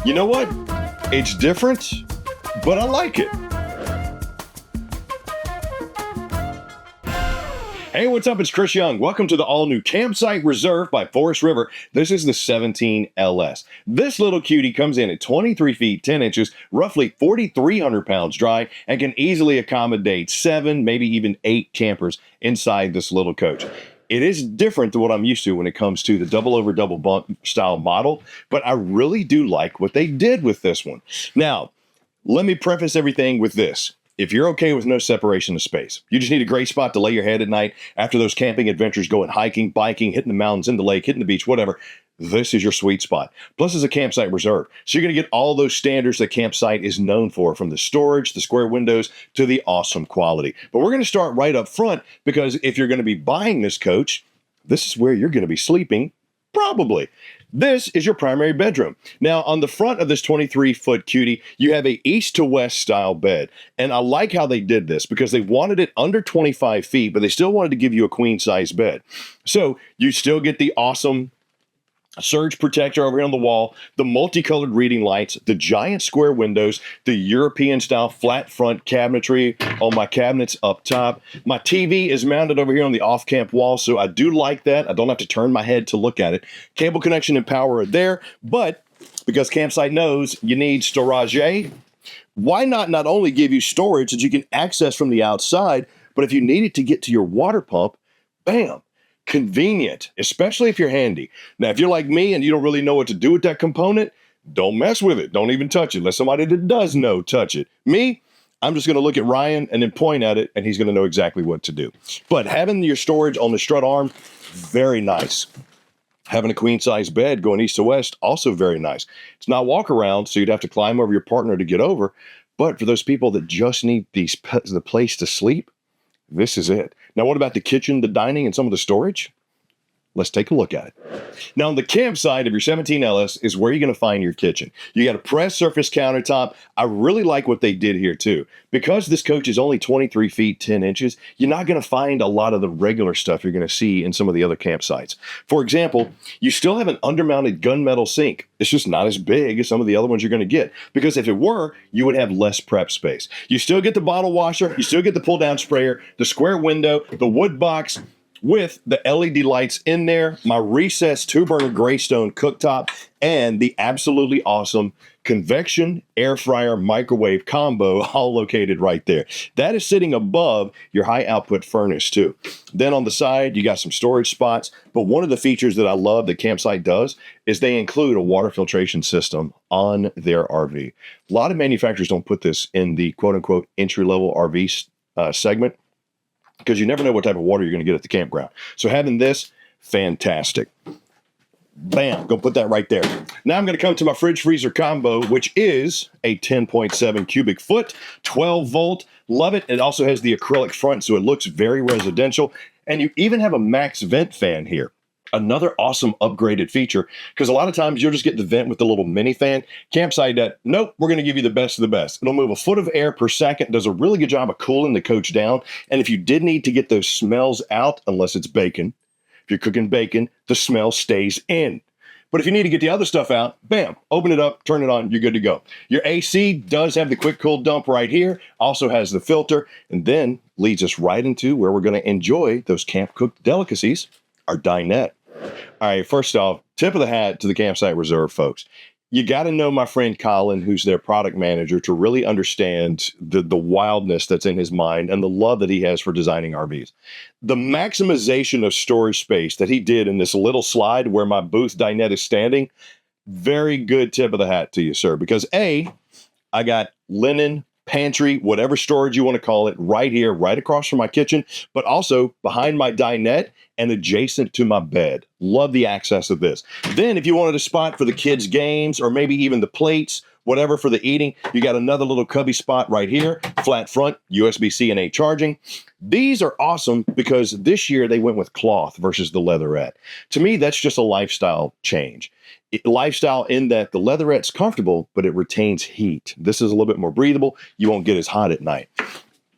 You know what? It's different, but I like it. Hey, what's up? It's Chris Young. Welcome to the all-new Campsite Reserve by Forest River. This is the 17LS. This little cutie comes in at 23 feet, 10 inches, roughly 4,300 pounds dry, and can easily accommodate 7, maybe even 8 campers inside this little coach. It is different than what I'm used to when it comes to the double over double bunk style model, but I really do like what they did with this one. Now, let me preface everything with this. If you're okay with no separation of space, you just need a great spot to lay your head at night after those camping adventures, going hiking, biking, hitting the mountains, in the lake, hitting the beach, whatever, this is your sweet spot. Plus, it's a campsite reserve. So you're going to get all those standards that Campsite is known for, from the storage, the square windows, to the awesome quality. But we're going to start right up front, because if you're going to be buying this coach, this is where you're going to be sleeping, probably. This is your primary bedroom. Now, on the front of this 23-foot cutie, you have a east to west style bed. And I like how they did this, because they wanted it under 25 feet, but they still wanted to give you a queen size bed. So you still get the awesome surge protector over here on the wall, the multicolored reading lights, the giant square windows, the European style flat front cabinetry on my cabinets up top. My TV is mounted over here on the off-camp wall, so I do like that. I don't have to turn my head to look at it. Cable connection and power are there, but because Campsite knows you need storage, why not only give you storage that you can access from the outside, but if you needed to get to your water pump, bam, convenient, especially if you're handy. Now, if you're like me and you don't really know what to do with that component, don't mess with it. Don't even touch it. Let somebody that does know touch it. Me, I'm just going to look at Ryan and then point at it, and he's going to know exactly what to do. But having your storage on the strut arm, very nice. Having a queen size bed going east to west, also very nice. It's not walk around, so you'd have to climb over your partner to get over. But for those people that just need the place to sleep, this is it. Now, what about the kitchen, the dining, and some of the storage? Let's take a look at it. Now, on the campsite of your 17LS is where you're going to find your kitchen. You got a pressed surface countertop. I really like what they did here, too. Because this coach is only 23 feet, 10 inches, you're not going to find a lot of the regular stuff you're going to see in some of the other campsites. For example, you still have an undermounted gunmetal sink. It's just not as big as some of the other ones you're going to get. Because if it were, you would have less prep space. You still get the bottle washer. You still get the pull-down sprayer, the square window, the wood box, with the LED lights in there, my recessed 2-burner Greystone cooktop, and the absolutely awesome convection air fryer microwave combo, all located right there. That is sitting above your high output furnace too. Then on the side, you got some storage spots. But one of the features that I love that Campsite does is they include a water filtration system on their RV. A lot of manufacturers don't put this in the quote unquote entry-level RV segment, because you never know what type of water you're going to get at the campground. So having this, fantastic. Bam, go put that right there. Now I'm going to come to my fridge freezer combo, which is a 10.7 cubic foot, 12 volt. Love it. It also has the acrylic front, so it looks very residential. And you even have a max vent fan here. Another awesome upgraded feature, because a lot of times you'll just get the vent with the little mini fan. Campsite, nope, we're going to give you the best of the best. It'll move a foot of air per second, does a really good job of cooling the coach down. And if you did need to get those smells out, unless it's bacon, if you're cooking bacon, the smell stays in. But if you need to get the other stuff out, bam, open it up, turn it on, you're good to go. Your AC does have the quick cool dump right here, also has the filter, and then leads us right into where we're going to enjoy those camp cooked delicacies, our dinette. All right, first off, tip of the hat to the Campsite Reserve folks. You got to know my friend Colin, who's their product manager, to really understand the wildness that's in his mind and the love that he has for designing RVs. The maximization of storage space that he did in this little slide where my booth dinette is standing, very good tip of the hat to you, sir, because A, I got linen, pantry, whatever storage you want to call it, right here, right across from my kitchen, but also behind my dinette and adjacent to my bed. Love the access of this. Then if you wanted a spot for the kids' games or maybe even the plates, whatever for the eating, you got another little cubby spot right here, flat front, USB-C and A charging. These are awesome because this year they went with cloth versus the leatherette. To me, that's just a lifestyle change. Lifestyle in that the leatherette's comfortable, but it retains heat. This is a little bit more breathable. You won't get as hot at night.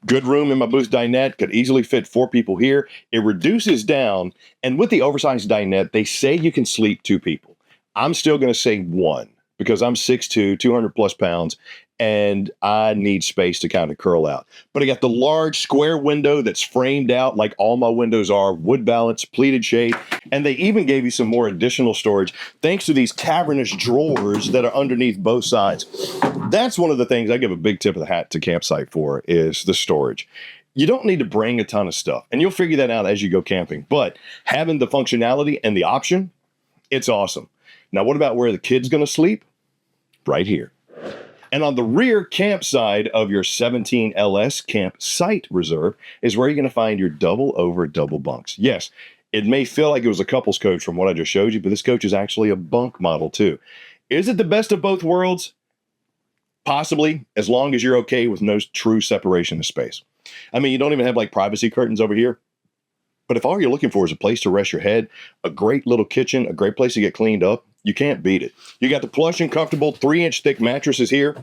Good room in my booth dinette, could easily fit 4 people here. It reduces down, and with the oversized dinette, they say you can sleep 2 people. I'm still going to say 1. because I'm 6'2", 200 plus pounds, and I need space to kind of curl out. But I got the large square window that's framed out like all my windows are, wood balance, pleated shade, and they even gave you some more additional storage thanks to these cavernous drawers that are underneath both sides. That's one of the things I give a big tip of the hat to Campsite for, is the storage. You don't need to bring a ton of stuff, and you'll figure that out as you go camping, but having the functionality and the option, it's awesome. Now, what about where the kid's going to sleep? Right here. And on the rear campsite of your 17 LS campsite reserve is where you're going to find your double bunks. Yes, it may feel like it was a couples coach from what I just showed you, but this coach is actually a bunk model too. Is it the best of both worlds? Possibly, as long as you're okay with no true separation of space. I mean, you don't even have like privacy curtains over here. But if all you're looking for is a place to rest your head, a great little kitchen, a great place to get cleaned up, you can't beat it. You got the plush and comfortable 3-inch thick mattresses here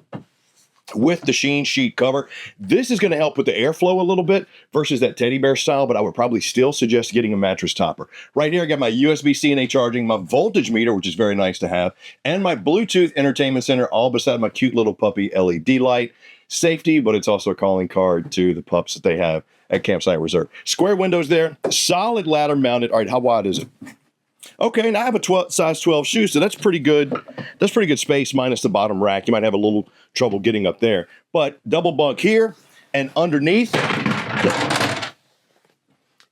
with the sheen sheet cover. This is going to help with the airflow a little bit versus that teddy bear style, but I would probably still suggest getting a mattress topper. Right here, I got my USB-C charging, my voltage meter, which is very nice to have, and my Bluetooth entertainment center all beside my cute little puppy LED light. Safety, but it's also a calling card to the pups that they have at Campsite Reserve. Square windows there, solid ladder mounted. All right, how wide is it? Okay, and I have a size 12 shoe, so that's pretty good. That's pretty good space minus the bottom rack. You might have a little trouble getting up there. But double bunk here, and underneath,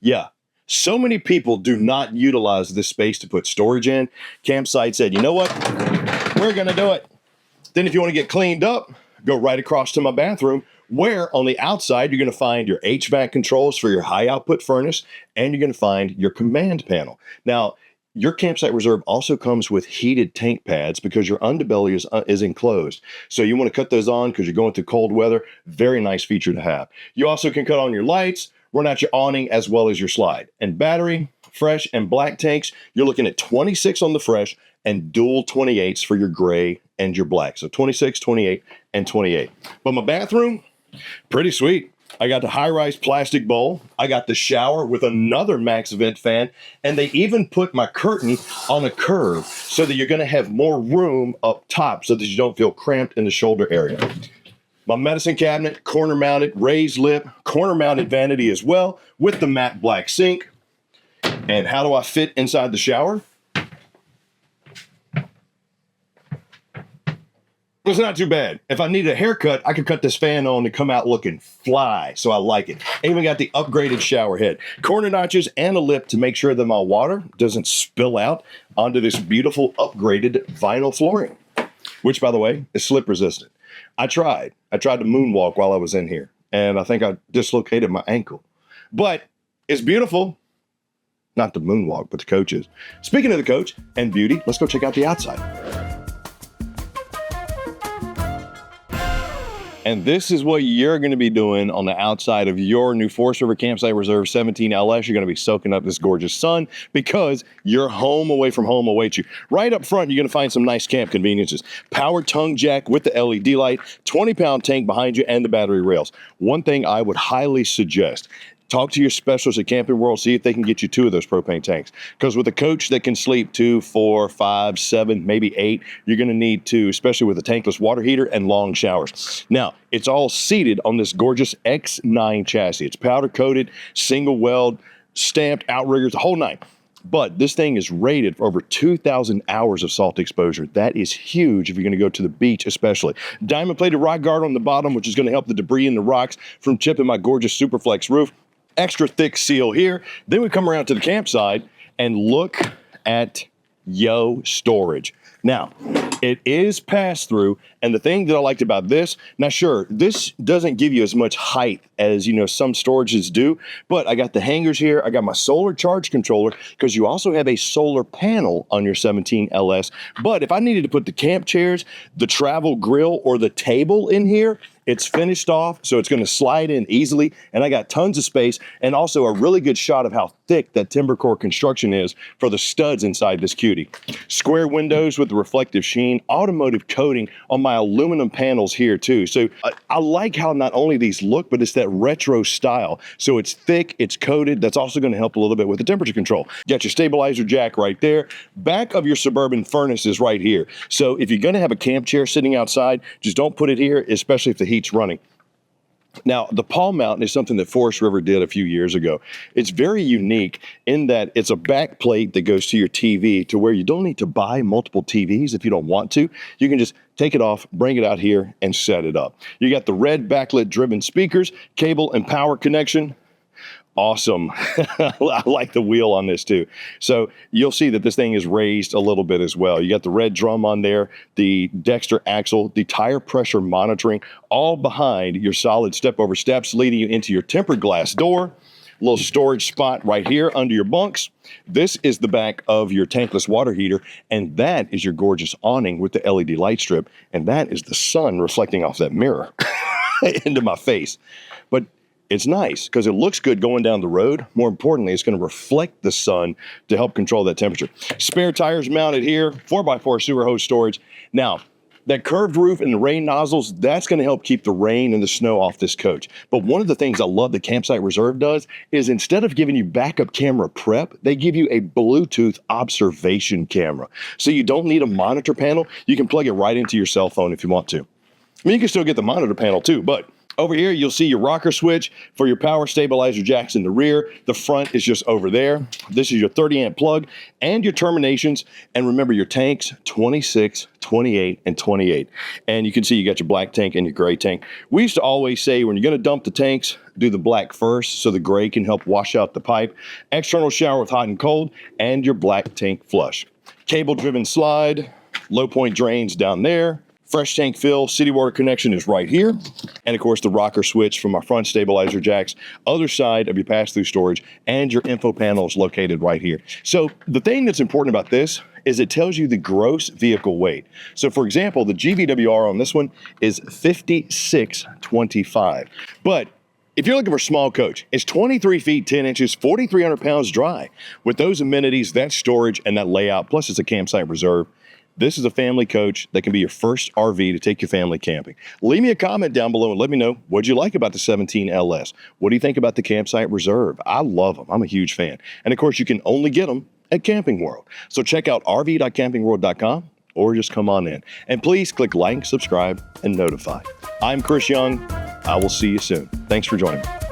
yeah. So many people do not utilize this space to put storage in. Campsite said, you know what? We're going to do it. Then if you want to get cleaned up, go right across to my bathroom, where on the outside, you're going to find your HVAC controls for your high output furnace, and you're going to find your command panel. Now, your Campsite Reserve also comes with heated tank pads because your underbelly is enclosed. So you want to cut those on because you're going through cold weather. Very nice feature to have. You also can cut on your lights, run out your awning, as well as your slide. And battery, fresh and black tanks, you're looking at 26 on the fresh and dual 28s for your gray and your black. So 26, 28, and 28. But my bathroom, pretty sweet. I got the high-rise plastic bowl. I got the shower with another max vent fan. And they even put my curtain on a curve so that you're going to have more room up top so that you don't feel cramped in the shoulder area. My medicine cabinet, corner-mounted, raised lip, corner-mounted vanity as well with the matte black sink. And how do I fit inside the shower? It's not too bad. If I need a haircut, I could cut this fan on to come out looking fly, so I like it. I even got the upgraded shower head. Corner notches and a lip to make sure that my water doesn't spill out onto this beautiful upgraded vinyl flooring, which, by the way, is slip resistant. I tried to moonwalk while I was in here, and I think I dislocated my ankle. But it's beautiful. Not the moonwalk, but the coaches. Speaking of the coach and beauty, let's go check out the outside. And this is what you're going to be doing on the outside of your new Forest River Campsite Reserve 17 LS. You're going to be soaking up this gorgeous sun because your home away from home awaits you. Right up front, you're going to find some nice camp conveniences. Power tongue jack with the LED light, 20-pound tank behind you, and the battery rails. One thing I would highly suggest, talk to your specialists at Camping World, see if they can get you 2 of those propane tanks. Because with a coach that can sleep 2, 4, 5, 7, maybe 8, you're going to need 2, especially with a tankless water heater and long showers. Now, it's all seated on this gorgeous X9 chassis. It's powder coated, single weld, stamped, outriggers, the whole 9. But this thing is rated for over 2,000 hours of salt exposure. That is huge if you're going to go to the beach especially. Diamond plated rock guard on the bottom, which is going to help the debris in the rocks from chipping my gorgeous Superflex roof. Extra thick seal here. Then we come around to the campsite and look at storage. Now, it is pass-through, and the thing that I liked about this, now sure, this doesn't give you as much height as, some storages do, but I got the hangers here, I got my solar charge controller, because you also have a solar panel on your 17 LS, but if I needed to put the camp chairs, the travel grill, or the table in here, it's finished off, so it's going to slide in easily, and I got tons of space, and also a really good shot of how thick that timber core construction is for the studs inside this cutie. Square windows with the reflective sheen clean automotive coating on my aluminum panels here too. So I like how not only these look, but it's that retro style. So it's thick, it's coated. That's also going to help a little bit with the temperature control. Got your stabilizer jack right there. Back of your Suburban furnace is right here. So if you're going to have a camp chair sitting outside, just don't put it here, especially if the heat's running. Now, the Paul Mountain is something that Forest River did a few years ago. It's very unique in that it's a back plate that goes to your TV to where you don't need to buy multiple TVs if you don't want to. You can just take it off, bring it out here, and set it up. You got the red backlit driven speakers, cable and power connection. Awesome. I like the wheel on this too. So you'll see that this thing is raised a little bit as well. You got the red drum on there, the Dexter axle, the tire pressure monitoring, all behind your solid step over steps leading you into your tempered glass door. Little storage spot right here under your bunks. This is the back of your tankless water heater, and that is your gorgeous awning with the LED light strip, and that is the sun reflecting off that mirror into my face. But it's nice because it looks good going down the road. More importantly, it's going to reflect the sun to help control that temperature. Spare tires mounted here, 4x4 sewer hose storage. Now, that curved roof and the rain nozzles, that's going to help keep the rain and the snow off this coach. But one of the things I love that Campsite Reserve does is instead of giving you backup camera prep, they give you a Bluetooth observation camera. So you don't need a monitor panel. You can plug it right into your cell phone if you want to. I mean, you can still get the monitor panel too, but over here, you'll see your rocker switch for your power stabilizer jacks in the rear. The front is just over there. This is your 30 amp plug and your terminations. And remember your tanks, 26, 28, and 28. And you can see you got your black tank and your gray tank. We used to always say when you're going to dump the tanks, do the black first so the gray can help wash out the pipe. External shower with hot and cold, and your black tank flush. Cable-driven slide, low point drains down there. Fresh tank fill, city water connection is right here. And of course, the rocker switch from our front stabilizer jacks, other side of your pass-through storage, and your info panel is located right here. So the thing that's important about this is it tells you the gross vehicle weight. So for example, the GVWR on this one is 5625. But if you're looking for a small coach, it's 23 feet, 10 inches, 4,300 pounds dry. With those amenities, that storage, and that layout, plus it's a Campsite Reserve, this is a family coach that can be your first RV to take your family camping. Leave me a comment down below and let me know what you like about the 17 LS. What do you think about the Campsite Reserve? I love them. I'm a huge fan. And of course, you can only get them at Camping World. So check out rv.campingworld.com or just come on in. And please click like, subscribe, and notify. I'm Chris Young. I will see you soon. Thanks for joining me.